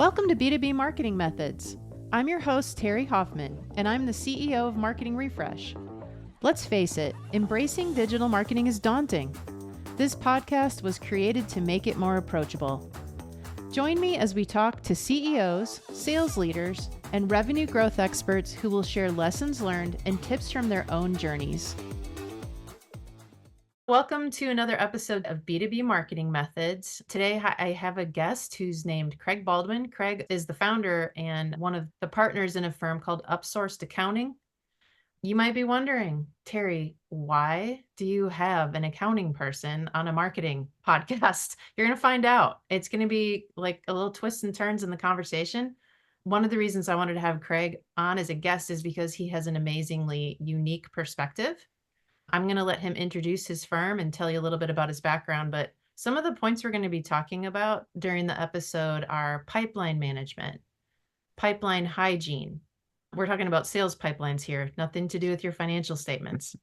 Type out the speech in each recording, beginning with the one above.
Welcome to B2B Marketing Methods. I'm your host, Terri Hoffman, and I'm the CEO of Marketing Refresh. Let's face it, embracing digital marketing is daunting. This podcast was created to make it more approachable. Join me as we talk to CEOs, sales leaders, and revenue growth experts who will share lessons learned and tips from their own journeys. Welcome to another episode of B2B Marketing Methods. Today, I have a guest who's named Craig Baldwin. Craig is the founder and one of the partners in a firm called Upsourced Accounting. You might be wondering, Terri, why do you have an accounting person on a marketing podcast? You're going to find out. It's going to be like a little twists and turns in the conversation. One of the reasons I wanted to have Craig on as a guest is because he has an amazingly unique perspective. I'm going to let him introduce his firm and tell you a little bit about his background, but some of the points we're going to be talking about during the episode are pipeline management, pipeline hygiene. We're talking about sales pipelines here, nothing to do with your financial statements.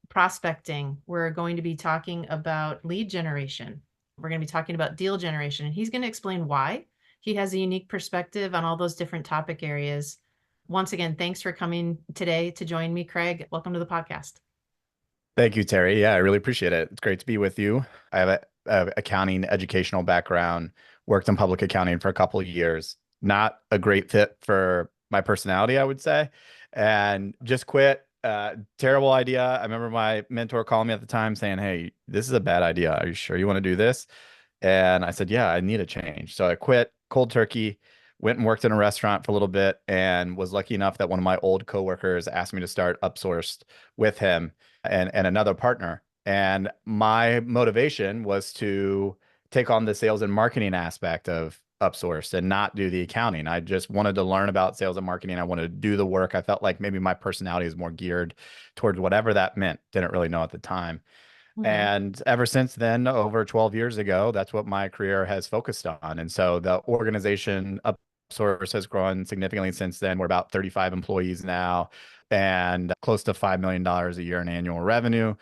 Prospecting, we're going to be talking about lead generation. We're going to be talking about deal generation, and he's going to explain why. He has a unique perspective on all those different topic areas. Once again, thanks for coming today to join me, Craig. Welcome to the podcast. Thank you, Terri. Yeah, I really appreciate it. It's great to be with you. I have a accounting educational background, worked in public accounting for a couple of years. Not a great fit for my personality, I would say, and just quit. Terrible idea. I remember my mentor calling me at the time saying, "Hey, this is a bad idea. Are you sure you want to do this?" And I said, "Yeah, I need a change." So I quit cold turkey, went and worked in a restaurant for a little bit, and was lucky enough that one of my old coworkers asked me to start Upsourced with him and another partner. And my motivation was to take on the sales and marketing aspect of Upsourced and not do the accounting. I just wanted to learn about sales and marketing. I wanted to do the work. I felt like maybe my personality is more geared towards whatever that meant. Didn't really know at the time. Mhm. And ever since then, over 12 years ago, that's what my career has focused on. And so the organization Upsource has grown significantly since then. We're about 35 employees now and close to $5 million a year in annual revenue.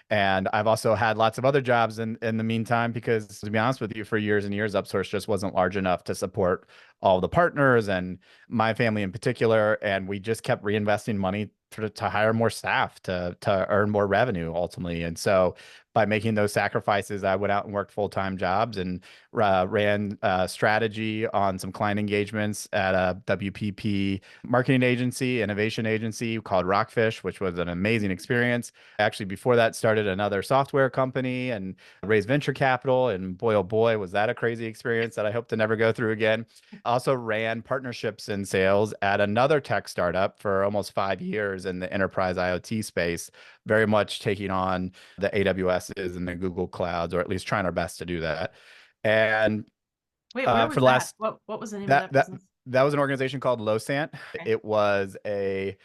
And I've also had lots of other jobs in the meantime, because to be honest with you, for years and years, Upsource just wasn't large enough to support all the partners and my family in particular. And we just kept reinvesting money to hire more staff to earn more revenue ultimately. And so by making those sacrifices, I went out and worked full-time jobs and ran strategy on some client engagements at a WPP marketing agency, innovation agency called Rockfish, which was an amazing experience. Actually, before that, started another software company and raised venture capital. And boy, oh boy, was that a crazy experience that I hope to never go through again. Also ran partnerships and sales at another tech startup for almost 5 years in the enterprise IoT space, very much taking on the AWSs and the Google Clouds, or at least trying our best to do that. And Wait, where was for the that? last What was the name of that business? that was an organization called Losant. Okay. It was a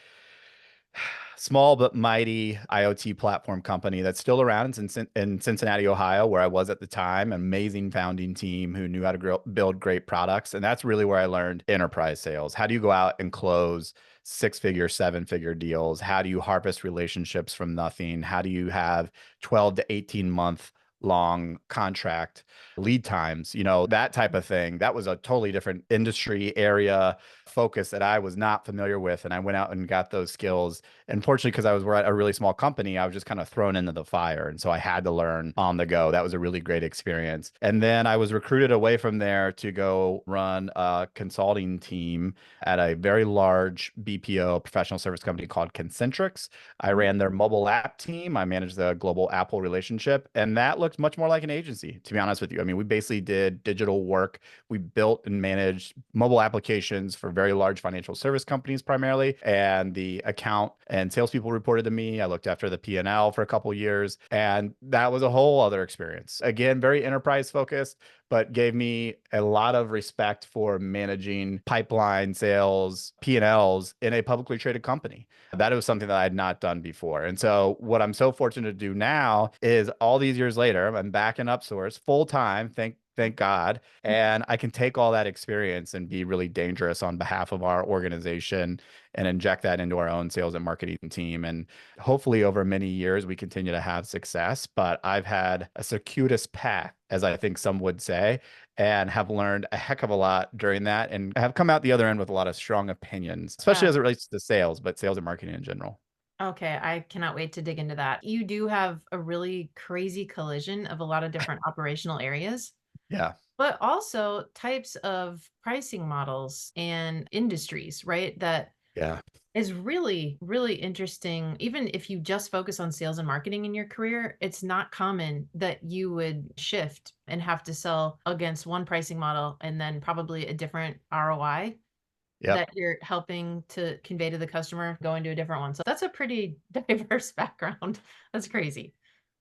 small but mighty IoT platform company that's still around in Cincinnati, Ohio, where I was at the time. Amazing founding team who knew how to build great products. And that's really where I learned enterprise sales. How do you go out and close 6-figure, 7-figure deals? How do you harvest relationships from nothing? How do you have 12 to 18 month long contract lead times, that type of thing? That was a totally different industry area focus that I was not familiar with. And I went out and got those skills. And fortunately, because I was at a really small company, I was just kind of thrown into the fire. And so I had to learn on the go. That was a really great experience. And then I was recruited away from there to go run a consulting team at a very large BPO professional service company called Concentrix. I ran their mobile app team. I managed the global Apple relationship. And that looked much more like an agency, to be honest with you. I mean, we basically did digital work. We built and managed mobile applications for very large financial service companies primarily. And the account and salespeople reported to me. I looked after the P&L for a couple of years. And that was a whole other experience. Again, very enterprise focused, but gave me a lot of respect for managing pipeline sales, P&Ls in a publicly traded company. That was something that I had not done before. And so what I'm so fortunate to do now is all these years later, I'm back in Upsource full time. Thank thank God. And I can take all that experience and be really dangerous on behalf of our organization and inject that into our own sales and marketing team. And hopefully over many years, we continue to have success. But I've had a circuitous path, as I think some would say, and have learned a heck of a lot during that and have come out the other end with a lot of strong opinions, especially Yeah. as it relates to sales, but sales and marketing in general. Okay, I cannot wait to dig into that. You do have a really crazy collision of a lot of different operational areas, Yeah. but also types of pricing models and industries, right? That Yeah. is really, really interesting. Even if you just focus on sales and marketing in your career, it's not common that you would shift and have to sell against one pricing model and then probably a different ROI Yep. that you're helping to convey to the customer going to a different one. So that's a pretty diverse background. That's crazy.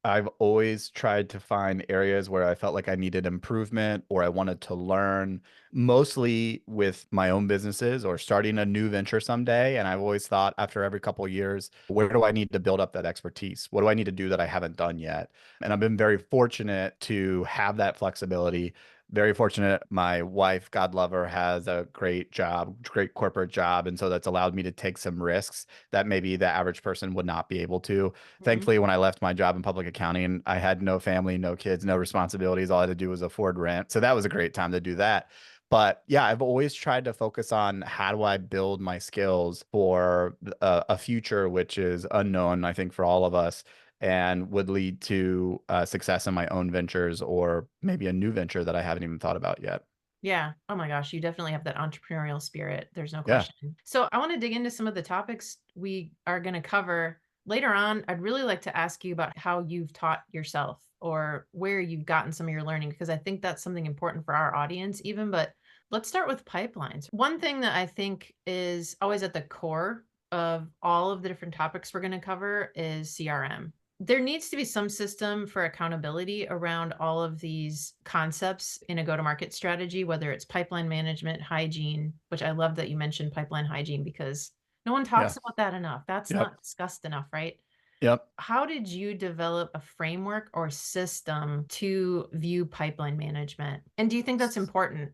I've always tried to find areas where I felt like I needed improvement or I wanted to learn, mostly with my own businesses or starting a new venture someday. And I've always thought after every couple of years, where do I need to build up that expertise? What do I need to do that I haven't done yet? And I've been very fortunate to have that flexibility. Very fortunate. My wife, God love her, has a great job, great corporate job. And so that's allowed me to take some risks that maybe the average person would not be able to. Mhm. Thankfully, when I left my job in public accounting, I had no family, no kids, no responsibilities. All I had to do was afford rent. So that was a great time to do that. But yeah, I've always tried to focus on how do I build my skills for a future which is unknown, I think, for all of us, and would lead to success in my own ventures or maybe a new venture that I haven't even thought about yet. Yeah. Oh my gosh, you definitely have that entrepreneurial spirit. There's no Yeah. question. So I want to dig into some of the topics we are going to cover later on. I'd really like to ask you about how you've taught yourself or where you've gotten some of your learning, because I think that's something important for our audience, even. But let's start with pipelines. One thing that I think is always at the core of all of the different topics we're going to cover is CRM. There needs to be some system for accountability around all of these concepts in a go-to-market strategy, whether it's pipeline management, hygiene, which I love that you mentioned pipeline hygiene because no one Yeah. talks about that enough. That's Yep. not discussed enough, right? Yep. How did you develop a framework or system to view pipeline management? And do you think that's important?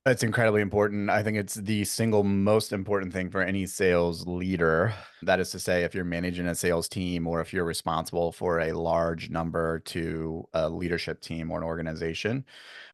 That's incredibly important. I think it's the single most important thing for any sales leader. That is to say, if you're managing a sales team or if you're responsible for a large number to a leadership team or an organization,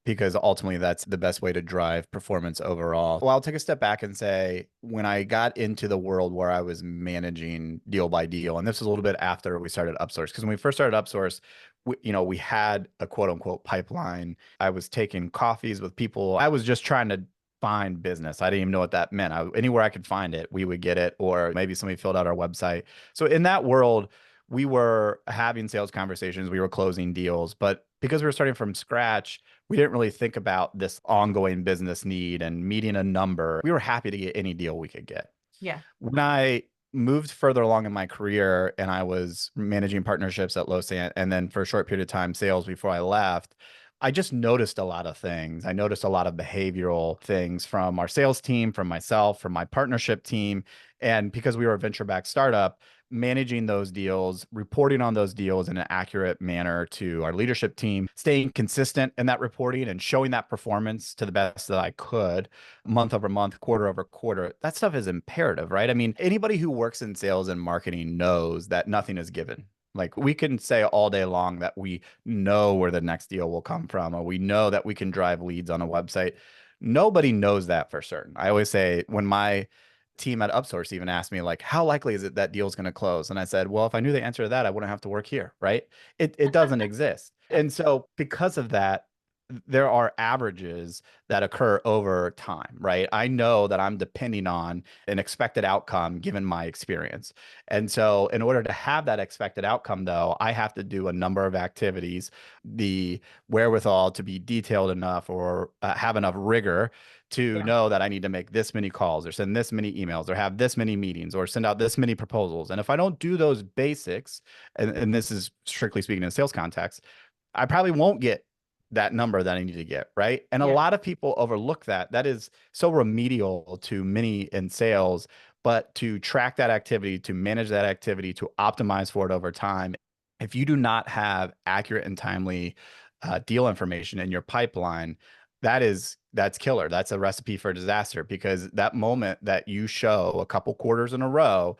because ultimately that's the best way to drive performance overall. Well, I'll take a step back and say, when I got into the world where I was managing deal by deal, and this was a little bit after we started Upsource, because when we first started Upsource, we had a quote unquote pipeline. I was taking coffees with people. I was just trying to find business. I didn't even know what that meant. Anywhere I could find it, we would get it, or maybe somebody filled out our website. So in that world, we were having sales conversations, we were closing deals, but because we were starting from scratch, we didn't really think about this ongoing business need and meeting a number. We were happy to get any deal we could get. Yeah. When I moved further along in my career and I was managing partnerships at Losant and then for a short period of time sales before I left, I just noticed a lot of things. I noticed a lot of behavioral things from our sales team, from myself, from my partnership team. And because we were a venture backed startup, managing those deals, reporting on those deals in an accurate manner to our leadership team, staying consistent in that reporting and showing that performance to the best that I could month over month, quarter over quarter. That stuff is imperative, right? I mean, anybody who works in sales and marketing knows that nothing is given. Like we can say all day long that we know where the next deal will come from, or we know that we can drive leads on a website. Nobody knows that for certain. I always say when my team at Upsource even asked me like, how likely is it that deal's going to close? And I said, well, if I knew the answer to that, I wouldn't have to work here, right? It doesn't exist. And so because of that, there are averages that occur over time, right? I know that I'm depending on an expected outcome given my experience. And so, in order to have that expected outcome, though, I have to do a number of activities, the wherewithal to be detailed enough or have enough rigor to Yeah. know that I need to make this many calls or send this many emails or have this many meetings or send out this many proposals. And if I don't do those basics, and this is strictly speaking in a sales context, I probably won't get that number that I need to get, right? And a Yeah. lot of people overlook that. That is so remedial to many in sales, but to track that activity, to manage that activity, to optimize for it over time, if you do not have accurate and timely deal information in your pipeline, that's killer. That's a recipe for disaster, because that moment that you show a couple quarters in a row,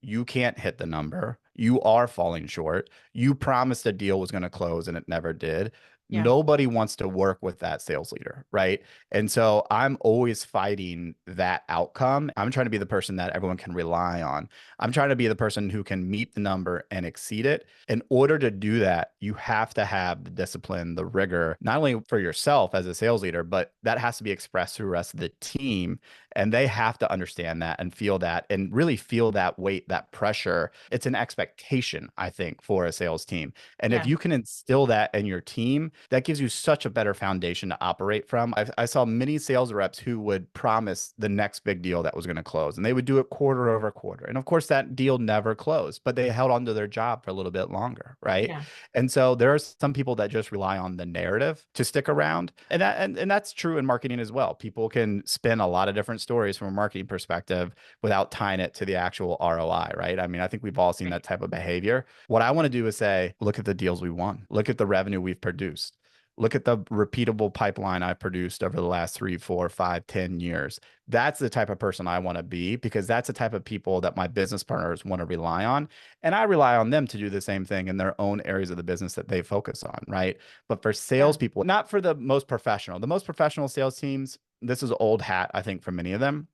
you can't hit the number. You are falling short. You promised a deal was going to close and it never did. Yeah. Nobody wants to work with that sales leader, right? And so I'm always fighting that outcome. I'm trying to be the person that everyone can rely on. I'm trying to be the person who can meet the number and exceed it. In order to do that, you have to have the discipline, the rigor, not only for yourself as a sales leader, but that has to be expressed to the rest of the team. And they have to understand that and feel that and really feel that weight, that pressure. It's an expectation, I think, for a sales team. And if Yeah. you can instill that in your team, that gives you such a better foundation to operate from. I saw many sales reps who would promise the next big deal that was going to close, and they would do it quarter over quarter. And of course, that deal never closed, but they held on to their job for a little bit longer, right? Yeah. And so there are some people that just rely on the narrative to stick around. And that's true in marketing as well. People can spin a lot of different stories from a marketing perspective without tying it to the actual ROI, right? I mean, I think we've all seen Right. that type of behavior. What I want to do is say, look at the deals we won, look at the revenue we've produced. Look at the repeatable pipeline I've produced over the last 3, 4, 5, 10 years. That's the type of person I want to be, because that's the type of people that my business partners want to rely on. And I rely on them to do the same thing in their own areas of the business that they focus on, right? But for Yeah. salespeople, not for the most professional sales teams, this is old hat, I think, for many of them.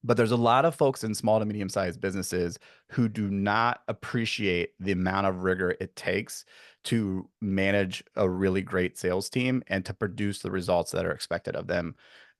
But there's a lot of folks in small to medium sized businesses who do not appreciate the amount of rigor it takes to manage a really great sales team and to produce the results that are expected of them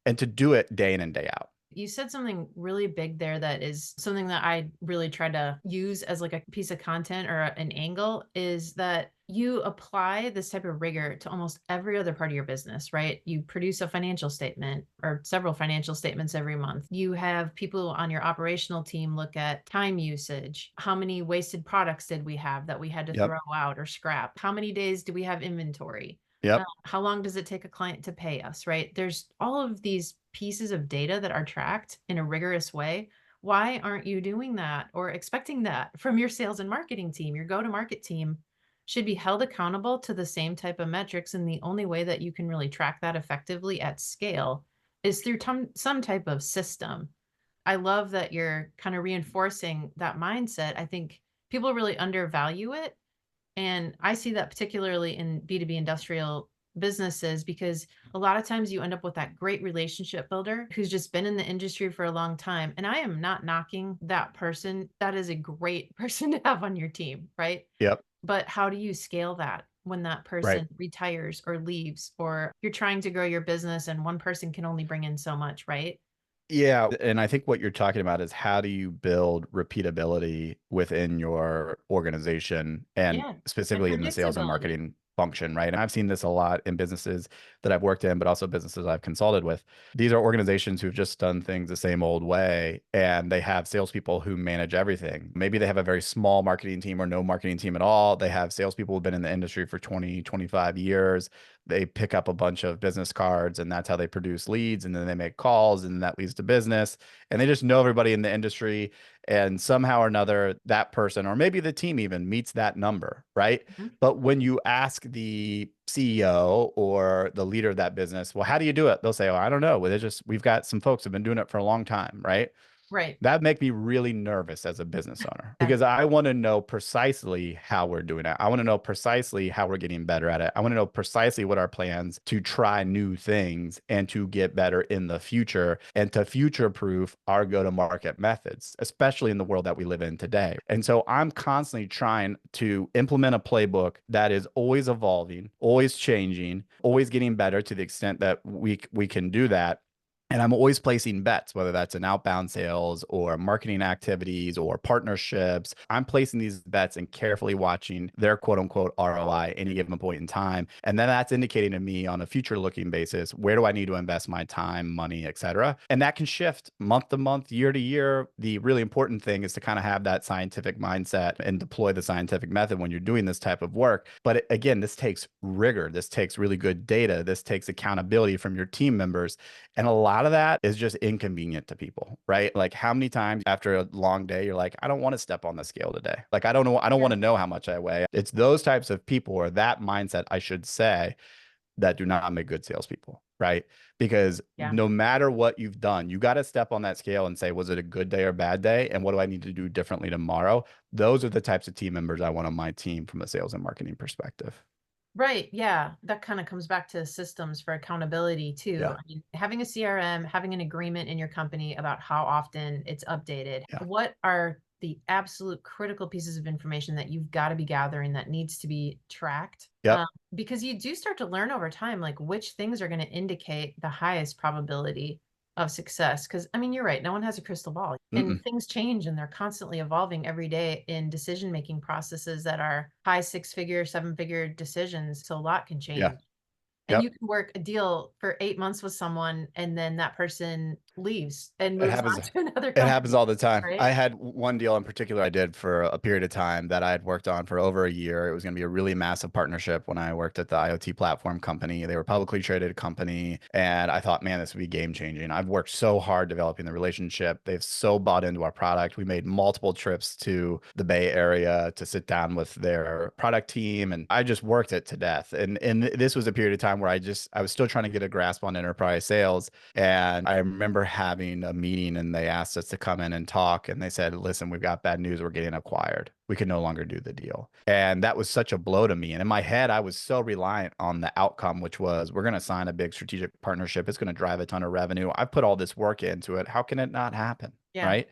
and to do it day in and day out. You said something really big there that is something that I really try to use as like a piece of content or an angle, is that you apply this type of rigor to almost every other part of your business, right? You produce a financial statement or several financial statements every month. You have people on your operational team look at time usage. How many wasted products did we have that we had to Yep. throw out or scrap? How many days do we have inventory? Yep. How long does it take a client to pay us, right? There's all of these pieces of data that are tracked in a rigorous way. Why aren't you doing that or expecting that from your sales and marketing team? Your go-to-market team should be held accountable to the same type of metrics. And the only way that you can really track that effectively at scale is through some type of system. I love that you're kind of reinforcing that mindset. I think people really undervalue it, and I see that particularly in B2B industrial businesses, because a lot of times you end up with that great relationship builder who's just been in the industry for a long time. And I am not knocking that person. That is a great person to have on your team, right? Yep. But how do you scale that when that Right. person retires or leaves, or you're trying to grow your business and one person can only bring in so much, right? Yeah. And I think what you're talking about is how do you build repeatability within your organization and Yeah. And specifically in the sales and predictability. marketing function, right? And I've seen this a lot in businesses that I've worked in, but also businesses I've consulted with. These are organizations who've just done things the same old way, and they have salespeople who manage everything. Maybe they have a very small marketing team or no marketing team at all. They have salespeople who've been in the industry for 20, 25 years. They pick up a bunch of business cards, and that's how they produce leads, and then they make calls, and that leads to business, and they just know everybody in the industry, and somehow or another that person or maybe the team even meets that number, right? Mhm. But when you ask the CEO or the leader of that business, well, how do you do it? They'll say, oh, I don't know. Well, we've got some folks who've been doing it for a long time, right? Right. That make me really nervous as a business owner, Yeah. because I want to know precisely how we're doing it. I want to know precisely how we're getting better at it. I want to know precisely what our plans to try new things and to get better in the future and to future proof our go-to-market methods, especially in the world that we live in today. And so I'm constantly trying to implement a playbook that is always evolving, always changing, always getting better to the extent that we can do that. And I'm always placing bets, whether that's in outbound sales or marketing activities or partnerships. I'm placing these bets and carefully watching their quote unquote ROI any given point in time. And then that's indicating to me on a future looking basis, where do I need to invest my time, money, et cetera? And that can shift month to month, year to year. The really important thing is to kind of have that scientific mindset and deploy the scientific method when you're doing this type of work. But again, this takes rigor. This takes really good data. This takes accountability from your team members. And a lot lot of that is just inconvenient to people, right? Like how many times after a long day, you're like, I don't want to step on the scale today. Like, I don't want Yeah. to know how much I weigh. It's those types of people or that mindset, I should say, that do not make good salespeople, right? Because Yeah. no matter what you've done, you got to step on that scale and say, was it a good day or bad day? And what do I need to do differently tomorrow? Those are the types of team members I want on my team from a sales and marketing perspective. Right. Yeah. That kind of comes back to systems for accountability too. Yeah. I mean, having a CRM, having an agreement in your company about how often it's updated. Yeah. What are the absolute critical pieces of information that you've got to be gathering that needs to be tracked? Yep. Because you do start to learn over time, like which things are going to indicate the highest probability of success. Because I mean, you're right. No one has a crystal ball, and Mm-mm. things change, and they're constantly evolving every day in decision making processes that are high six figure, seven figure decisions. So a lot can Yeah. change. And you Yep. can work a deal for 8 months with someone, and then that person leaves and It moves happens. on to another It happens company, all the time. right? I had one deal in particular I did for a period of time that I had worked on for over a year. It was going to be a really massive partnership when I worked at the IoT platform company. They were a publicly traded company, and I thought, man, this would be game changing. I've worked so hard developing the relationship. They've so bought into our product. We made multiple trips to the Bay Area to sit down with their product team, and I just worked it to death. And this was a period of time where I was still trying to get a grasp on enterprise sales. And I remember having a meeting and they asked us to come in and talk. And they said, listen, we've got bad news. We're getting acquired. We can no longer do the deal. And that was such a blow to me. And in my head, I was so reliant on the outcome, which was we're going to sign a big strategic partnership. It's going to drive a ton of revenue. I've put all this work into it. How can it not happen? Yeah. Right.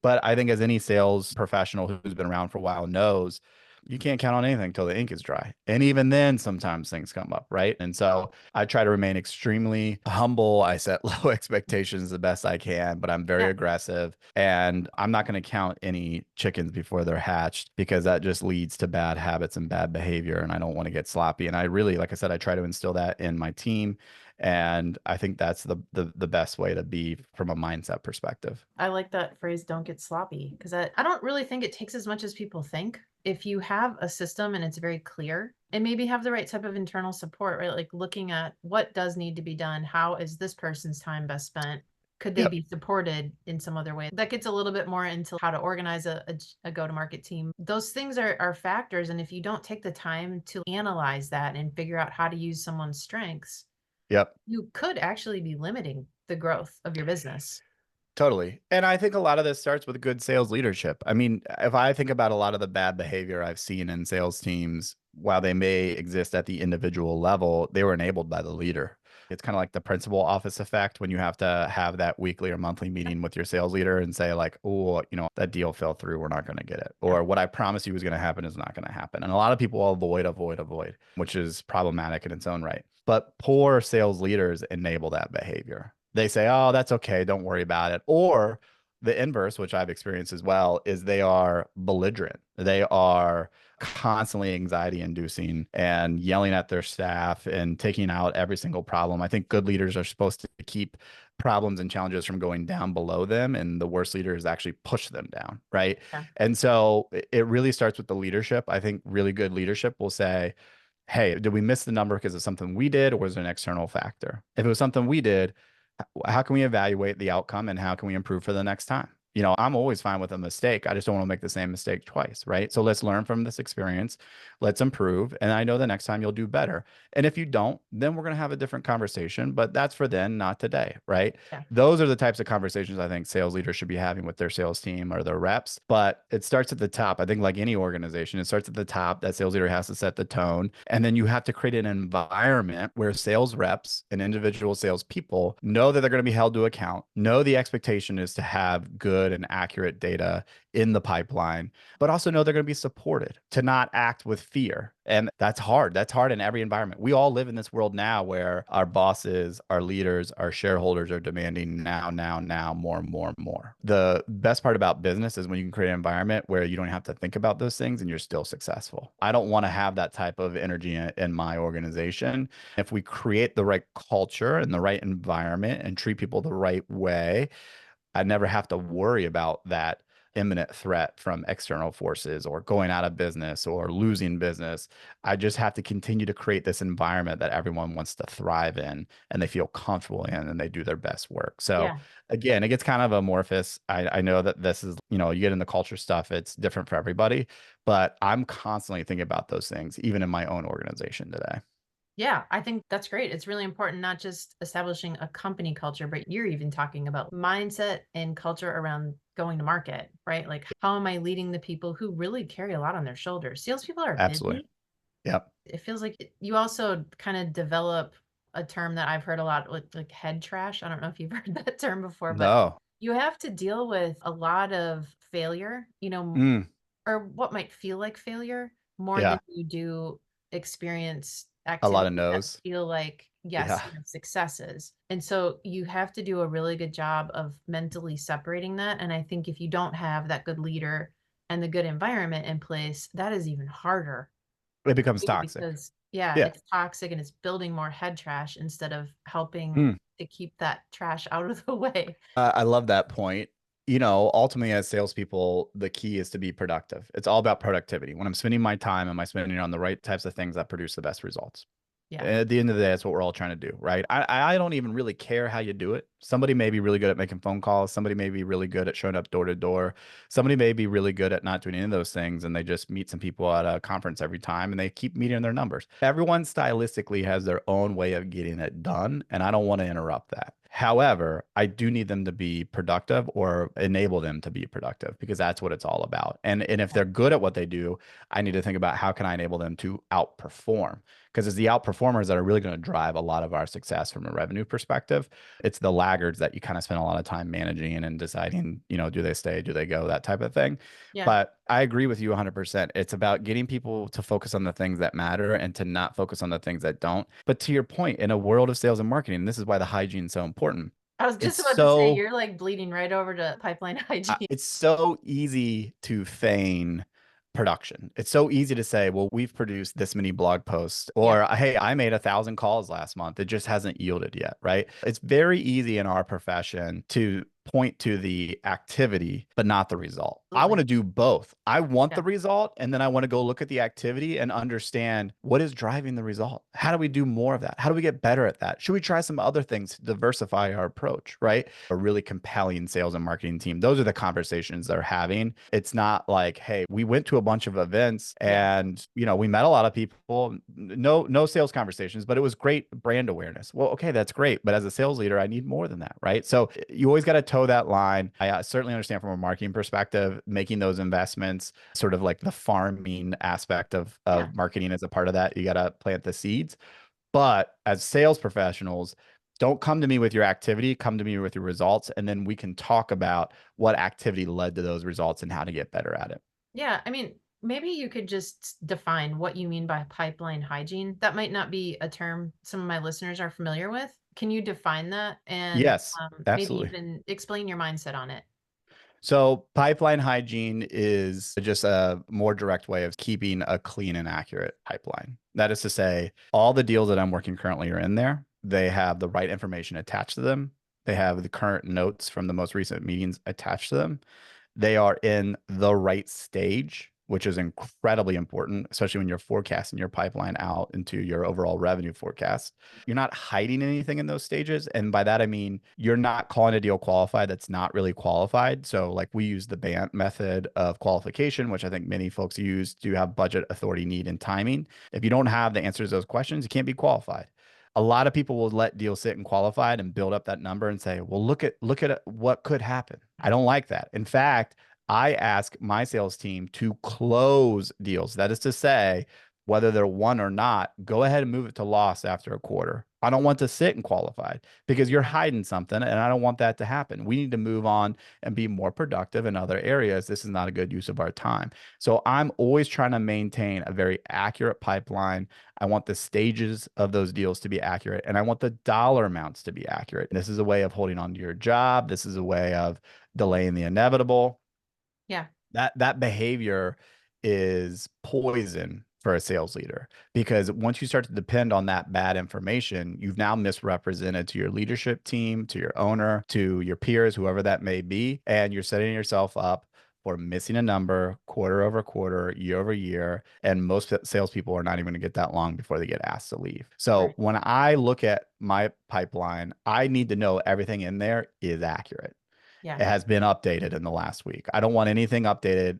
But I think as any sales professional who's been around for a while knows, you can't count on anything until the ink is dry. And even then, sometimes things come up, right? And so I try to remain extremely humble. I set low expectations the best I can, but I'm very Yeah. aggressive. And I'm not going to count any chickens before they're hatched because that just leads to bad habits and bad behavior. And I don't want to get sloppy. And I really, like I said, I try to instill that in my team. And I think that's the best way to be from a mindset perspective. I like that phrase, don't get sloppy, because I don't really think it takes as much as people think. If you have a system and it's very clear, and maybe have the right type of internal support, right? Like looking at what does need to be done, how is this person's time best spent? Could they Yep. be supported in some other way? That gets a little bit more into how to organize a go-to-market team. Those things are factors. And if you don't take the time to analyze that and figure out how to use someone's strengths, Yep. you could actually be limiting the growth of your business. Totally. And I think a lot of this starts with good sales leadership. I mean, if I think about a lot of the bad behavior I've seen in sales teams, while they may exist at the individual level, they were enabled by the leader. It's kind of like the principal office effect when you have to have that weekly or monthly meeting with your sales leader and say, like, oh, that deal fell through. We're not going to get it. Yeah. Or what I promised you was going to happen is not going to happen. And a lot of people avoid, which is problematic in its own right. But poor sales leaders enable that behavior. They say, oh, that's okay. Don't worry about it. Or the inverse, which I've experienced as well, is they are belligerent. They are constantly anxiety inducing and yelling at their staff and taking out every single problem. I think good leaders are supposed to keep problems and challenges from going down below them, and the worst leaders actually push them down, right? Yeah. And so it really starts with the leadership. I think really good leadership will say, hey, did we miss the number because of something we did, or was it an external factor? If it was something we did, how can we evaluate the outcome and how can we improve for the next time? I'm always fine with a mistake. I just don't want to make the same mistake twice, right? So let's learn from this experience. Let's improve. And I know the next time you'll do better. And if you don't, then we're going to have a different conversation, but that's for then, not today, right? Yeah. Those are the types of conversations I think sales leaders should be having with their sales team or their reps. But it starts at the top. I think, like any organization, it starts at the top. That sales leader has to set the tone. And then you have to create an environment where sales reps and individual salespeople know that they're going to be held to account, know the expectation is to have good and accurate data in the pipeline, but also know they're going to be supported, to not act with fear. And that's hard. That's hard in every environment. We all live in this world now where our bosses, our leaders, our shareholders are demanding now, more. The best part about business is when you can create an environment where you don't have to think about those things and you're still successful. I don't want to have that type of energy in my organization. If we create the right culture and the right environment and treat people the right way, I never have to worry about that imminent threat from external forces or going out of business or losing business. I just have to continue to create this environment that everyone wants to thrive in and they feel comfortable in and they do their best work. So Yeah. again, it gets kind of amorphous. I know that this is, you get in the culture stuff, it's different for everybody, but I'm constantly thinking about those things, even in my own organization today. Yeah, I think that's great. It's really important, not just establishing a company culture, but you're even talking about mindset and culture around going to market, right? Like, how am I leading the people who really carry a lot on their shoulders? Salespeople are Absolutely. busy. Yep. It feels like you also kind of develop a term that I've heard a lot, like head trash. I don't know if you've heard that term before, but No. you have to deal with a lot of failure, Mm, or what might feel like failure more than yeah. you do experience A lot of activities that no's. feel like, yes, Yeah. successes. And so you have to do a really good job of mentally separating that. And I think if you don't have that good leader and the good environment in place, that is even harder It to becomes do toxic. because, yeah, Yeah. it's toxic and it's building more head trash instead of helping Mm. to keep that trash out of the way. I love that point. Ultimately, as salespeople, the key is to be productive. It's all about productivity. When I'm spending my time, am I spending it on the right types of things that produce the best results? Yeah. At the end of the day, that's what we're all trying to do, right? I don't even really care how you do it. Somebody may be really good at making phone calls. Somebody may be really good at showing up door to door. Somebody may be really good at not doing any of those things, and they just meet some people at a conference every time, and they keep meeting their numbers. Everyone stylistically has their own way of getting it done, and I don't want to interrupt that. However, I do need them to be productive or enable them to be productive because that's what it's all about. And if Yeah. they're good at what they do, I need to think about how can I enable them to outperform because it's the outperformers that are really going to drive a lot of our success from a revenue perspective. It's the laggards that you kind of spend a lot of time managing and deciding, do they stay, do they go, that type of thing. Yeah. But I agree with you 100%. It's about getting people to focus on the things that matter and to not focus on the things that don't. But to your point, in a world of sales and marketing, and this is why the hygiene is so important. I was It's just about to say, so you're like bleeding right over to pipeline hygiene. it's so easy to feign production. It's so easy to say, well, we've produced this many blog posts, Yeah. or hey, I made 1,000 calls last month. It just hasn't yielded yet, right? It's very easy in our profession to point to the activity, but not the result. I want Absolutely. to do both. I want Yeah. the result, and then I want to go look at the activity and understand what is driving the result. How do we do more of that? How do we get better at that? Should we try some other things to diversify our approach, right? A really compelling sales and marketing team. Those are the conversations they're having. It's not like, hey, we went to a bunch of events Yeah. and, we met a lot of people. No sales conversations, but it was great brand awareness. Well, okay, that's great. But as a sales leader, I need more than that, right? So you always got to toe that line. I certainly understand from a marketing perspective, making those investments, sort of like the farming aspect Yeah. of marketing as a part of that. You got to plant the seeds. But as sales professionals, don't come to me with your activity, come to me with your results, and then we can talk about what activity led to those results and how to get better at it. Yeah. I mean, maybe you could just define what you mean by pipeline hygiene. That might not be a term some of my listeners are familiar with. Can you define that and Yes, maybe absolutely. even explain your mindset on it? So pipeline hygiene is just a more direct way of keeping a clean and accurate pipeline. That is to say, all the deals that I'm working currently are in there. They have the right information attached to them. They have the current notes from the most recent meetings attached to them. They are in the right stage, which is incredibly important, especially when you're forecasting your pipeline out into your overall revenue forecast. You're not hiding anything in those stages. And by that, I mean, you're not calling a deal qualified that's not really qualified. So, like we use the BANT method of qualification, which I think many folks use to have budget, authority, need, and timing. If you don't have the answers to those questions, you can't be qualified. A lot of people will let deals sit and qualified and build up that number and say, well, look at what could happen. I don't like that. In fact, I ask my sales team to close deals. That is to say, whether they're won or not, go ahead and move it to loss after a quarter. I don't want to sit and qualified because you're Yeah. hiding something and I don't want that to happen. We need to move on and be more productive in other areas. This is not a good use of our time. So I'm always trying to maintain a very accurate pipeline. I want the stages of those deals to be accurate and I want the dollar amounts to be accurate. And this is a way of holding on to your job. This is a way of delaying the inevitable. Yeah. That behavior is poison for a sales leader because once you start to depend on that bad information, you've now misrepresented to your leadership team, to your owner, to your peers, whoever that may be, and you're setting yourself up for missing a number quarter over quarter, year over year. And most salespeople are not even going to get that long before they get asked to leave. So Right. when I look at my pipeline, I need to know everything in there is accurate. Yeah. It has been updated in the last week. I don't want anything updated.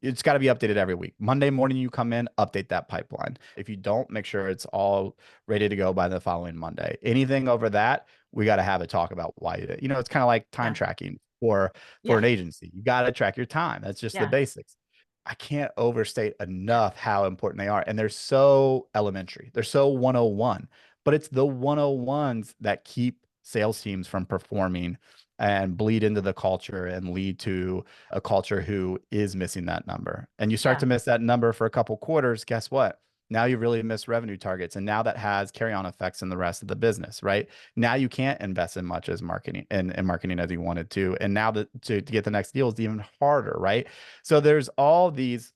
It's got to be updated every week. Monday morning, you come in, update that pipeline. If you don't, make sure it's all ready to go by the following Monday. Anything over that, we got to have a talk about why you did. You know, it's kind of like time Yeah. tracking for Yeah. an agency. You got to track your time. That's just the Yeah. basics. I can't overstate enough how important they are. And they're so elementary. They're so 101, but it's the 101s that keep sales teams from performing and bleed into the culture and lead to a culture who is missing that number. And you start Yeah. to miss that number for a couple quarters, guess what? Now you really miss revenue targets. And now that has carry-on effects in the rest of the business, right? Now you can't invest in much as marketing and marketing as you wanted to. And now to get the next deal is even harder, right? So there's all these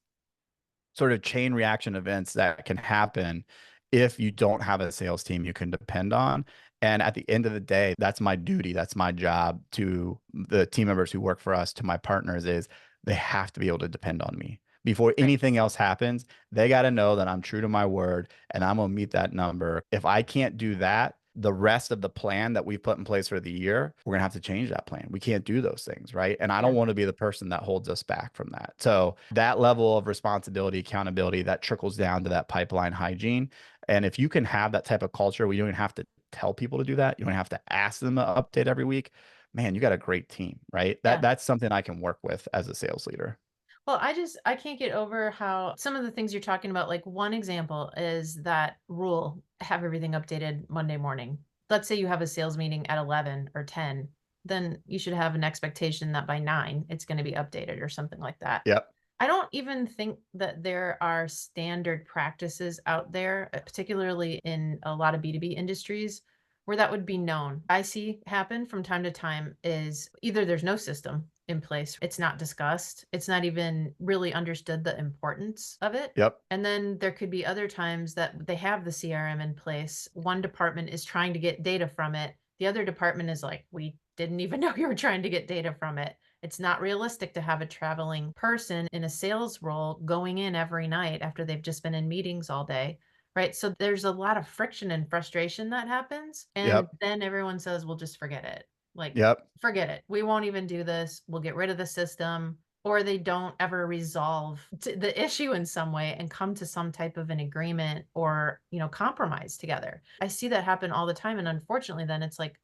sort of chain reaction events that can happen if you don't have a sales team you can depend on. And at the end of the day, that's my duty. That's my job to the team members who work for us, to my partners, is they have to be able to depend on me. Before Right. anything else happens, they got to know that I'm true to my word and I'm going to meet that number. If I can't do that, the rest of the plan that we've put in place for the year, we're going to have to change that plan. We can't do those things, right? And I Yeah. don't want to be the person that holds us back from that. So that level of responsibility, accountability, that trickles down to that pipeline hygiene. And if you can have that type of culture, we don't even have to tell people to do that. You don't have to ask them to update every week. Man, you got a great team, right? Yeah. That's something I can work with as a sales leader. Well, I can't get over how some of the things you're talking about, like one example is that rule, have everything updated Monday morning. Let's say you have a sales meeting at 11 or 10, then you should have an expectation that by 9 it's going to be updated or something like that. Yep. I don't even think that there are standard practices out there, particularly in a lot of B2B industries, where that would be known. I see happen from time to time is either there's no system in place, it's not discussed, it's not even really understood the importance of it. Yep. And then there could be other times that they have the CRM in place. One department is trying to get data from it. The other department is like, we didn't even know you were trying to get data from it. It's not realistic to have a traveling person in a sales role going in every night after they've just been in meetings all day, right? So there's a lot of friction and frustration that happens. And Yep. then everyone says, "Well, just forget it. Like, Yep. forget it. We won't even do this. We'll get rid of the system." Or they don't ever resolve the issue in some way and come to some type of an agreement or, compromise together. I see that happen all the time. And unfortunately, then it's like,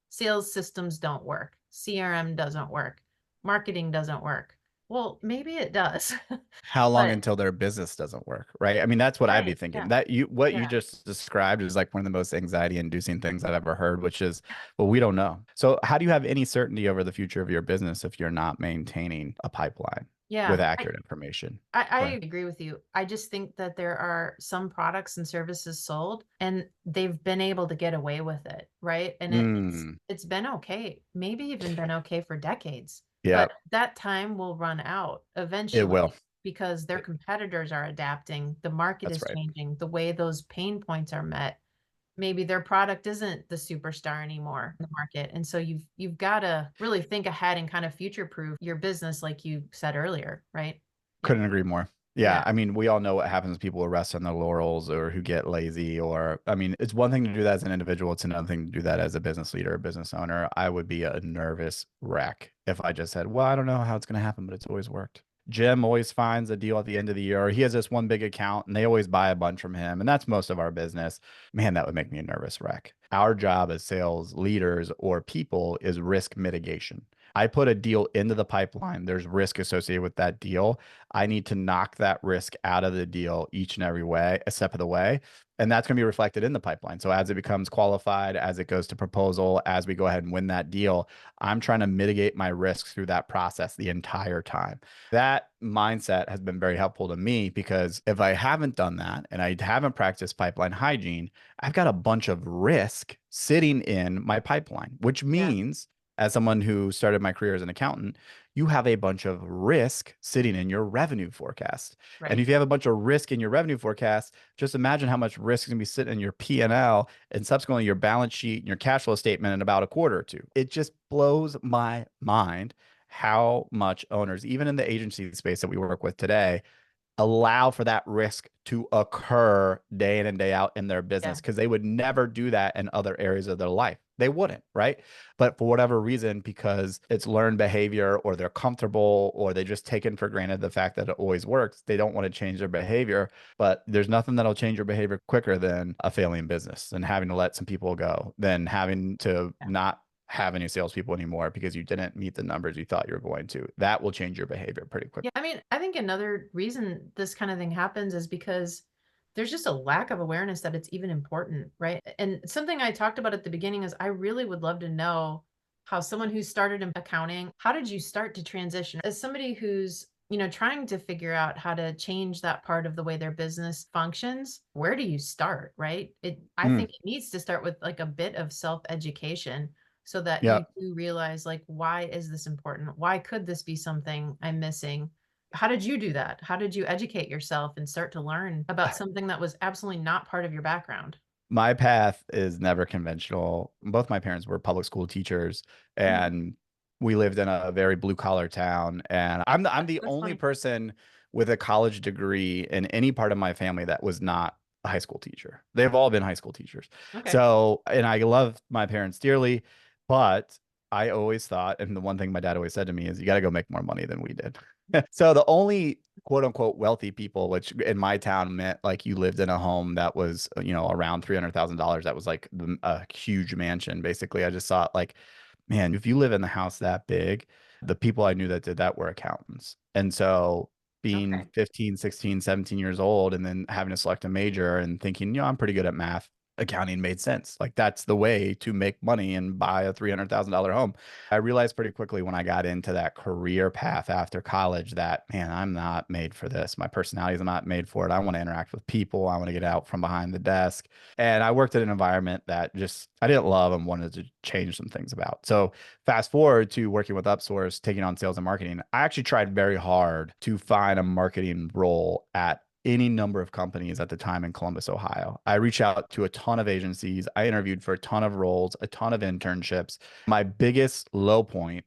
sales systems don't work. CRM doesn't work. Marketing doesn't work. Well, maybe it does. How long But until their business doesn't work, right? I mean, that's what I'd be right, thinking. yeah, What you yeah, just described is like one of the most anxiety inducing things I've ever heard, which is, well, we don't know. So how do you have any certainty over the future of your business if you're not maintaining a pipeline with yeah. I accurate information? I Go ahead. agree with you. I just think that there are some products and services sold, and they've been able to get away with it, right? And Mm, it's been okay, maybe even been okay for decades, but yep, that time will run out it will. eventually because their It- competitors are adapting, the market that's is right. changing, the way those pain points are met. Maybe their product isn't the superstar anymore in the market, and so you've gotta really think ahead and kind of future proof your business like you said earlier, right? Yeah. Couldn't agree more. Yeah, Yeah. I mean, we all know what happens. People who rest on their laurels or who get lazy, or I mean, it's one thing to do that as an individual. It's another thing to do that as a business leader, a business owner. I would be a nervous wreck if I just said, "Well, I don't know how it's going to happen, but it's always worked." Jim always finds a deal at the end of the year, or he has this one big account and they always buy a bunch from him. And that's most of our business. Man, that would make me a nervous wreck. Our job as sales leaders or people is risk mitigation. I put a deal into the pipeline. There's risk associated with that deal. I need to knock that risk out of the deal each and every way, a step of the way. And that's going to be reflected in the pipeline. So as it becomes qualified, as it goes to proposal, as we go ahead and win that deal, I'm trying to mitigate my risks through that process the entire time. That mindset has been very helpful to me because if I haven't done that and I haven't practiced pipeline hygiene, I've got a bunch of risk sitting in my pipeline, which Yeah. means as someone who started my career as an accountant, you have a bunch of risk sitting in your revenue forecast. And Right. if you have a bunch of risk in your revenue forecast, just imagine how much risk is going to be sitting in your P&L and subsequently your balance sheet and your cash flow statement in about a quarter or two. It just blows my mind how much owners, even in the agency space that we work with today, allow for that risk to occur day in and day out in their business, Yeah. because they would never do that in other areas of their life. They wouldn't, right? But for whatever reason, because it's learned behavior or they're comfortable or they just taken for granted the fact that it always works, they don't want to change their behavior. But there's nothing that'll change your behavior quicker than a failing business and having to let some people go, than having to Yeah. not have any salespeople anymore because you didn't meet the numbers you thought you were going to. That will change your behavior pretty quickly. Yeah, I mean, I think another reason this kind of thing happens is because there's just a lack of awareness that it's even important, right? And something I talked about at the beginning is I really would love to know how someone who started in accounting, how did you start to transition? As somebody who's, trying to figure out how to change that part of the way their business functions, where do you start, right? I Mm, think it needs to start with like a bit of self-education so that yeah. you do realize like, why is this important? Why could this be something I'm missing? How did you do that? How did you educate yourself and start to learn about something that was absolutely not part of your background? My path is never conventional. Both my parents were public school teachers, Mhm. and we lived in a very blue collar town. And I'm the That's only funny. person with a college degree in any part of my family that was not a high school teacher. They've all been high school teachers. Okay. So, and I love my parents dearly, but I always thought, and the one thing my dad always said to me is, you got to go make more money than we did. So the only quote unquote wealthy people, which in my town meant like you lived in a home that was, around $300,000. That was like a huge mansion. Basically, I just thought like, man, if you live in the house that big, the people I knew that did that were accountants. And so being Okay. 15, 16, 17 years old and then having to select a major and thinking, I'm pretty good at math, accounting made sense. Like that's the way to make money and buy a $300,000 home. I realized pretty quickly when I got into that career path after college that, man, I'm not made for this. My personality is not made for it. I want to interact with people. I want to get out from behind the desk. And I worked in an environment that just I didn't love and wanted to change some things about. So fast forward to working with Upsourced, taking on sales and marketing. I actually tried very hard to find a marketing role at any number of companies at the time in Columbus, Ohio. I reached out to a ton of agencies. I interviewed for a ton of roles, a ton of internships. My biggest low point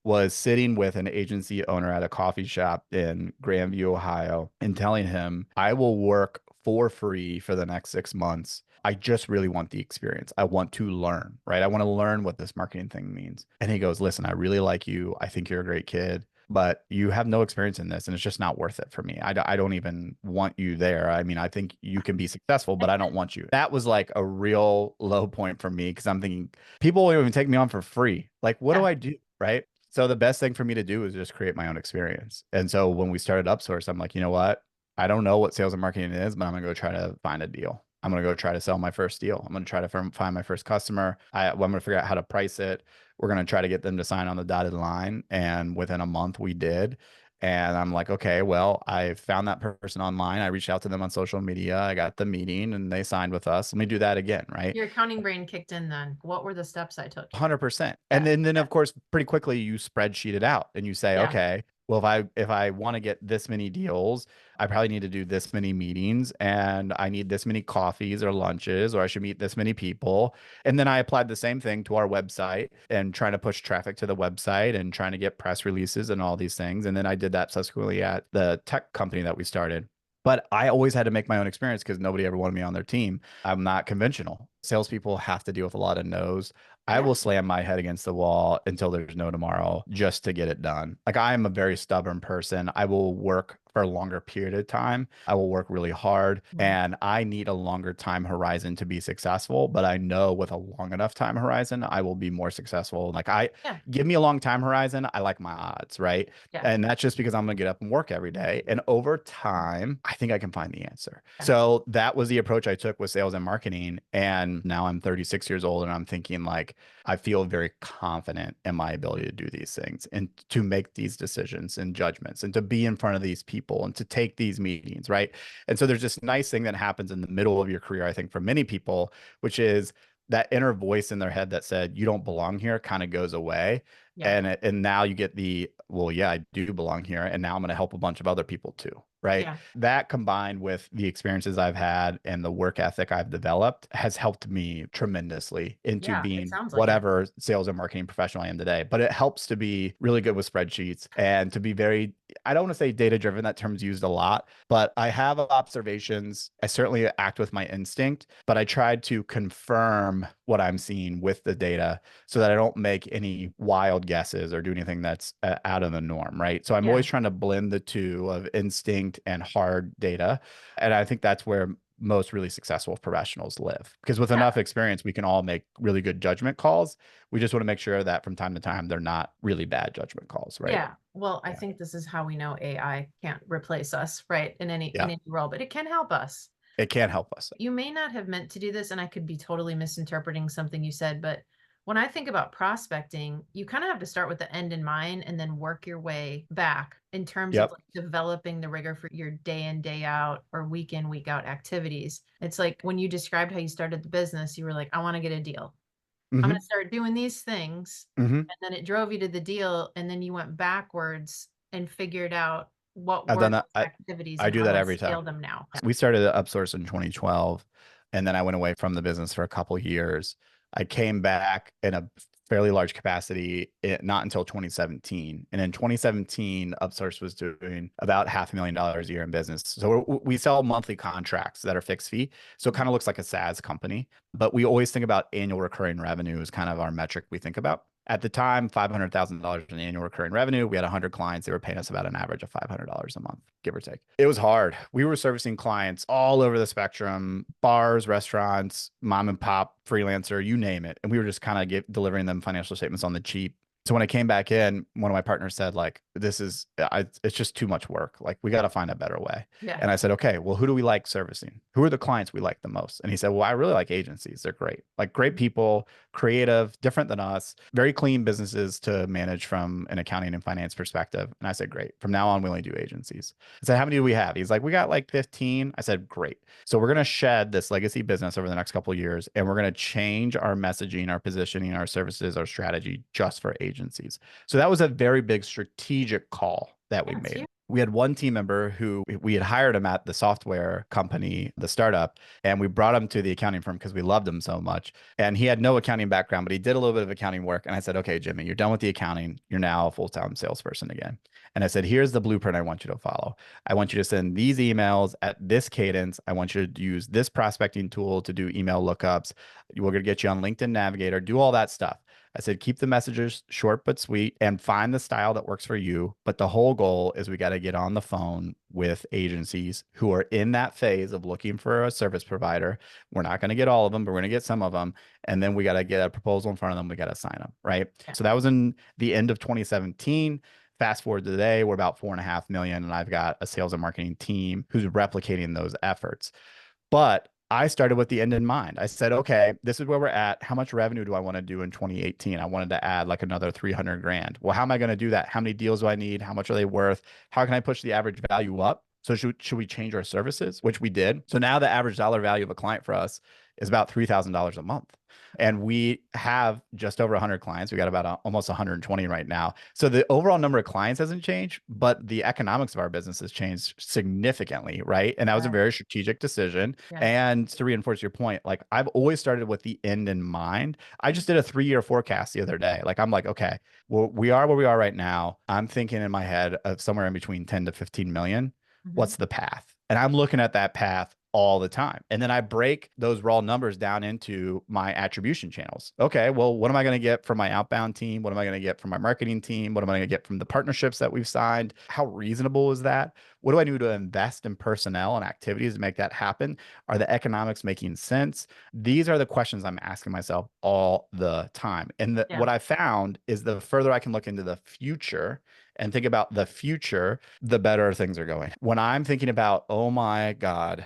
was sitting with an agency owner at a coffee shop in Grandview, Ohio, and telling him, I will work for free for the next 6 months. I just really want the experience. I want to learn, right? I want to learn what this marketing thing means. And he goes, listen, I really like you. I think you're a great kid, but you have no experience in this and it's just not worth it for me. I don't even want you there. I mean, I think you can be successful, but I don't want you. That was like a real low point for me because I'm thinking people will even take me on for free. Like, what do Yeah. I do? Right. So the best thing for me to do is just create my own experience. And so when we started Upsource, I'm like, you know what? I don't know what sales and marketing is, but I'm gonna go try to find a deal. I'm gonna go try to sell my first deal. I'm gonna try to find my first customer. I'm gonna figure out how to price it. We're gonna try to get them to sign on the dotted line. And within a month, we did. And I'm like, okay, well, I found that person online. I reached out to them on social media. I got the meeting and they signed with us. Let me do that again, right? Your accounting brain kicked in then. What were the steps I took? 100%. And Yeah. then Yeah. of course, pretty quickly you spreadsheet it out and you say, Yeah. okay, well, if I want to get this many deals, I probably need to do this many meetings and I need this many coffees or lunches, or I should meet this many people. And then I applied the same thing to our website and trying to push traffic to the website and trying to get press releases and all these things. And then I did that subsequently at the tech company that we started. But I always had to make my own experience because nobody ever wanted me on their team. I'm not conventional. Salespeople have to deal with a lot of no's. I Yeah. will slam my head against the wall until there's no tomorrow just to get it done. Like I am a very stubborn person. I will work for a longer period of time. I will work really hard Mhm. and I need a longer time horizon to be successful, but I know with a long enough time horizon, I will be more successful. Like I Yeah. give me a long time horizon, I like my odds, right? Yeah. And that's just because I'm going to get up and work every day. And over Mhm. time, I think I can find the answer. Yeah. So that was the approach I took with sales and marketing. And now I'm 36 years old and I'm thinking like, I feel very confident in my ability to do these things and to make these decisions and judgments and to be in front of these people and to take these meetings, right? And so there's this nice thing that happens in the middle of your career, I think, for many people, which is that inner voice in their head that said, you don't belong here kind of goes away. Yeah. And now you get the, well, yeah, I do belong here. And now I'm going to help a bunch of other people too. Right. Yeah. That combined with the experiences I've had and the work ethic I've developed has helped me tremendously into Yeah. It being sounds like it. whatever sales and marketing professional I am today. But it helps to be really good with spreadsheets and to be very, I don't want to say data driven, that term's used a lot, but I have observations. I certainly act with my instinct, but I tried to confirm what I'm seeing with the data so that I don't make any wild guesses or do anything that's out of the norm, right? So I'm Yeah. always trying to blend the two of instinct and hard data. And I think that's where most really successful professionals live. Because with Yeah. enough experience, we can all make really good judgment calls. We just want to make sure that from time to time, they're not really bad judgment calls, right? Yeah. Well, I Yeah. think this is how we know AI can't replace us, right? In Yeah. any role, but it can help us. It can help us. You may not have meant to do this, and I could be totally misinterpreting something you said, but when I think about prospecting, you kind of have to start with the end in mind and then work your way back in terms of Yep. like developing the rigor for your day in, day out or week in, week out activities. It's like when you described how you started the business, you were like, I want to get a deal. I'm going Hmm. to start doing these things. Hmm. And then it drove you to the deal. And then you went backwards and figured out what I've were done that. those activities I and do how do that I every time. scale them now? We started at Upsourced in 2012, and then I went away from the business for a couple of years. I came back in a fairly large capacity, not until 2017. And in 2017, Upsourced was doing about $500,000 a year in business. So we sell monthly contracts that are fixed fee. So it kind of looks like a SaaS company, but we always think about annual recurring revenue as kind of our metric we think about. At the time, $500,000 in annual recurring revenue. We had 100 clients. They were paying us about an average of $500 a month, give or take. It was hard. We were servicing clients all over the spectrum, bars, restaurants, mom and pop, freelancer, you name it. And we were just kind of delivering them financial statements on the cheap. So when I came back in, one of my partners said, like, it's just too much work. Like, we got to find a better way. Yeah. And I said, okay, well, who do we like servicing? Who are the clients we like the most? And he said, well, I really like agencies. They're great, like great people, creative, different than us, very clean businesses to manage from an accounting and finance perspective. And I said, great. From now on, we only do agencies. I said, how many do we have? He's like, we got like 15. I said, great. So we're going to shed this legacy business over the next couple of years, and we're going to change our messaging, our positioning, our services, our strategy just for agencies. So that was a very big strategic call that we Yeah, it's made. huge. We had one team member who we had hired him at the software company, the startup, and we brought him to the accounting firm because we loved him so much. And he had no accounting background, but he did a little bit of accounting work. And I said, okay, Jimmy, you're done with the accounting. You're now a full-time salesperson again. And I said, here's the blueprint I want you to follow. I want you to send these emails at this cadence. I want you to use this prospecting tool to do email lookups. We're going to get you on LinkedIn Navigator, do all that stuff. I said, keep the messages short but sweet and find the style that works for you. But the whole goal is we got to get on the phone with agencies who are in that phase of looking for a service provider. We're not going to get all of them, but we're going to get some of them. And then we got to get a proposal in front of them. We got to sign them, right? Yeah. So that was in the end of 2017. Fast forward to today, we're about 4.5 million, and I've got a sales and marketing team who's replicating those efforts. But I started with the end in mind. I said, okay, this is where we're at. How much revenue do I want to do in 2018? I wanted to add like another 300 grand. Well, how am I going to do that? How many deals do I need? How much are they worth? How can I push the average value up? So should we change our services, which we did. So now the average dollar value of a client for us is about $3,000 a month. And we have just over 100 clients. We got about almost 120 right now. So the overall number of clients hasn't changed, but the economics of our business has changed significantly, right? And that was a Right. very strategic decision. Yeah. And to reinforce your point, like I've always started with the end in mind. I just did a 3-year forecast the other day. Like I'm like, okay, well, we are where we are right now. I'm thinking in my head of somewhere in between 10 to 15 million. Mhm. What's the path? And I'm looking at that path all the time. And then I break those raw numbers down into my attribution channels. Okay, well, what am I going to get from my outbound team? What am I going to get from my marketing team? What am I going to get from the partnerships that we've signed? How reasonable is that? What do I need to invest in personnel and activities to make that happen? Are the economics making sense? These are the questions I'm asking myself all the time. And Yeah. what I found is the further I can look into the future and think about the future, the better things are going. When I'm thinking about, oh my God,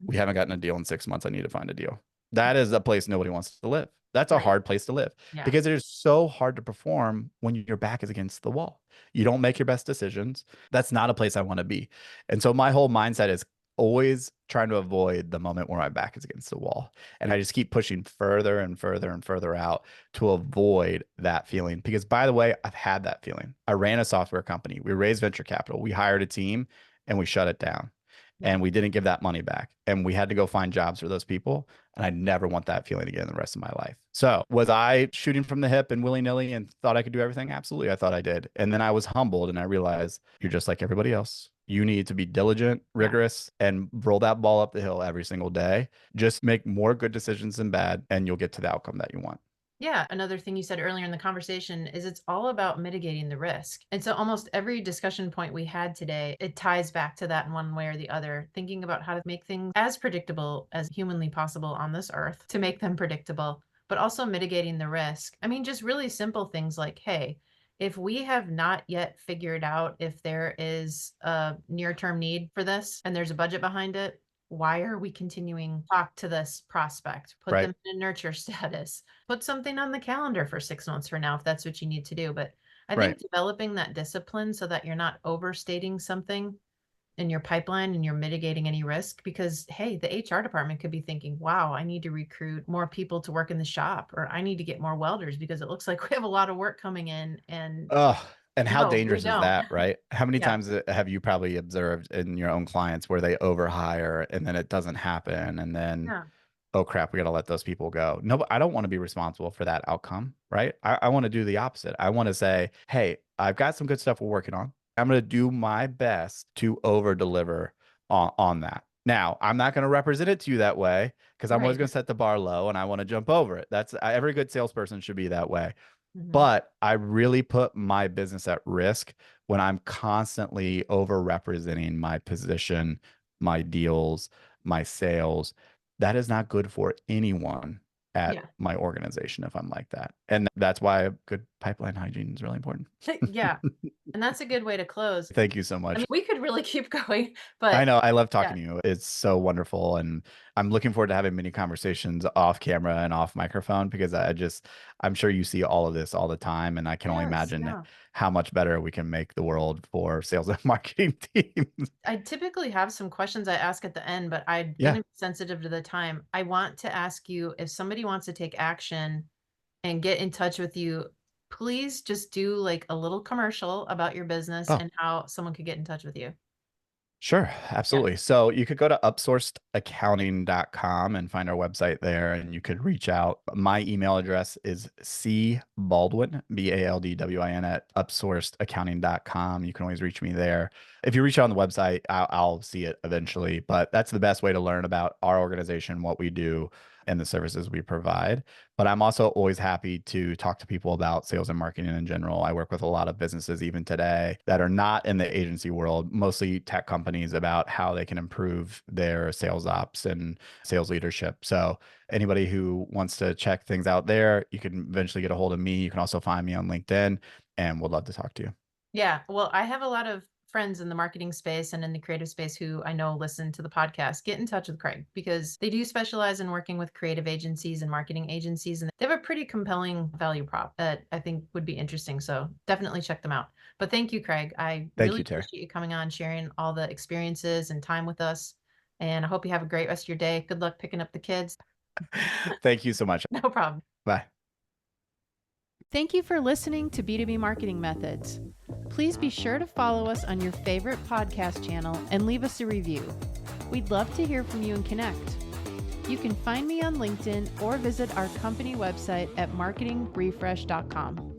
we haven't gotten a deal in 6 months. I need to find a deal. That is a place nobody wants to live. That's a Right. hard place to live Yeah. because it is so hard to perform when your back is against the wall. You don't make your best decisions. That's not a place I want to be. And so my whole mindset is always trying to avoid the moment where my back is against the wall. And I just keep pushing further and further and further out to avoid that feeling. Because by the way, I've had that feeling. I ran a software company. We raised venture capital. We hired a team and we shut it down. Yeah. And we didn't give that money back. And we had to go find jobs for those people. And I never want that feeling again the rest of my life. So was I shooting from the hip and willy-nilly and thought I could do everything? Absolutely. I thought I did. And then I was humbled and I realized you're just like everybody else. You need to be diligent, Yeah. rigorous, and roll that ball up the hill every single day. Just make more good decisions than bad, and you'll get to the outcome that you want. Yeah, another thing you said earlier in the conversation is it's all about mitigating the risk. And so almost every discussion point we had today, it ties back to that in one way or the other, thinking about how to make things as predictable as humanly possible on this earth to make them predictable, but also mitigating the risk. I mean, just really simple things like, hey, if we have not yet figured out if there is a near-term need for this and there's a budget behind it, why are we continuing to talk to this prospect? Put Right. them in a nurture status. Put something on the calendar for 6 months from now if that's what you need to do. But I Right. think developing that discipline so that you're not overstating something in your pipeline and you're mitigating any risk because, hey, the HR department could be thinking, wow, I need to recruit more people to work in the shop, or I need to get more welders because it looks like we have a lot of work coming in. And Oh, and how no, we dangerous is don't. that, right? How many Yeah. times have you probably observed in your own clients where they overhire and then it doesn't happen and then Yeah. oh crap, we got to let those people go. No, but I don't want to be responsible for that outcome, right? I want to do the opposite. I want to say, hey, I've got some good stuff we're working on. I'm going to do my best to over deliver on that. Now, I'm not going to represent it to you that way because I'm always Right. going to set the bar low and I want to jump over it. That's every good salesperson should be that way. Mhm. But I really put my business at risk when I'm constantly over representing my position, my deals, my sales. That is not good for anyone at Yeah. my organization if I'm like that. And that's why good pipeline hygiene is really important. Yeah. And that's a good way to close. Thank you so I much. mean, we could really keep going, I but know. I love yeah. talking to you. It's so wonderful. And I'm looking forward to having many conversations off camera and off microphone because I'm sure you see all of this all the time. And I can only Yes, imagine yeah. how much better we can make the world for sales and marketing teams. I typically have some questions I ask at the end, but I'm Yeah. gonna be sensitive to the time. I want to ask you if somebody wants to take action and get in touch with you, please just do like a little commercial about your business Oh, and how someone could get in touch with you. sure, Yeah. absolutely. So you could go to upsourcedaccounting.com and find our website there, and you could reach out. My email address is cbaldwin, Baldwin, at upsourcedaccounting.com. You can always reach me there. If you reach out on the website, I'll see it eventually, but that's the best way to learn about our organization, what we do, and the services we provide. But I'm also always happy to talk to people about sales and marketing in general. I work with a lot of businesses even today that are not in the agency world, mostly tech companies, about how they can improve their sales ops and sales leadership. So anybody who wants to check things out there, you can eventually get a hold of me. You can also find me on LinkedIn and would love to talk to you. Yeah. Well, I have a lot of friends in the marketing space and in the creative space who I know listen to the podcast. Get in touch with Craig because they do specialize in working with creative agencies and marketing agencies. And they have a pretty compelling value prop that I think would be interesting. So definitely check them out. But thank you, Craig. I Thank really you, Terri. appreciate you coming on, sharing all the experiences and time with us. And I hope you have a great rest of your day. Good luck picking up the kids. Thank you so much. No problem. Bye. Thank you for listening to B2B Marketing Methods. Please be sure to follow us on your favorite podcast channel and leave us a review. We'd love to hear from you and connect. You can find me on LinkedIn or visit our company website at marketingrefresh.com.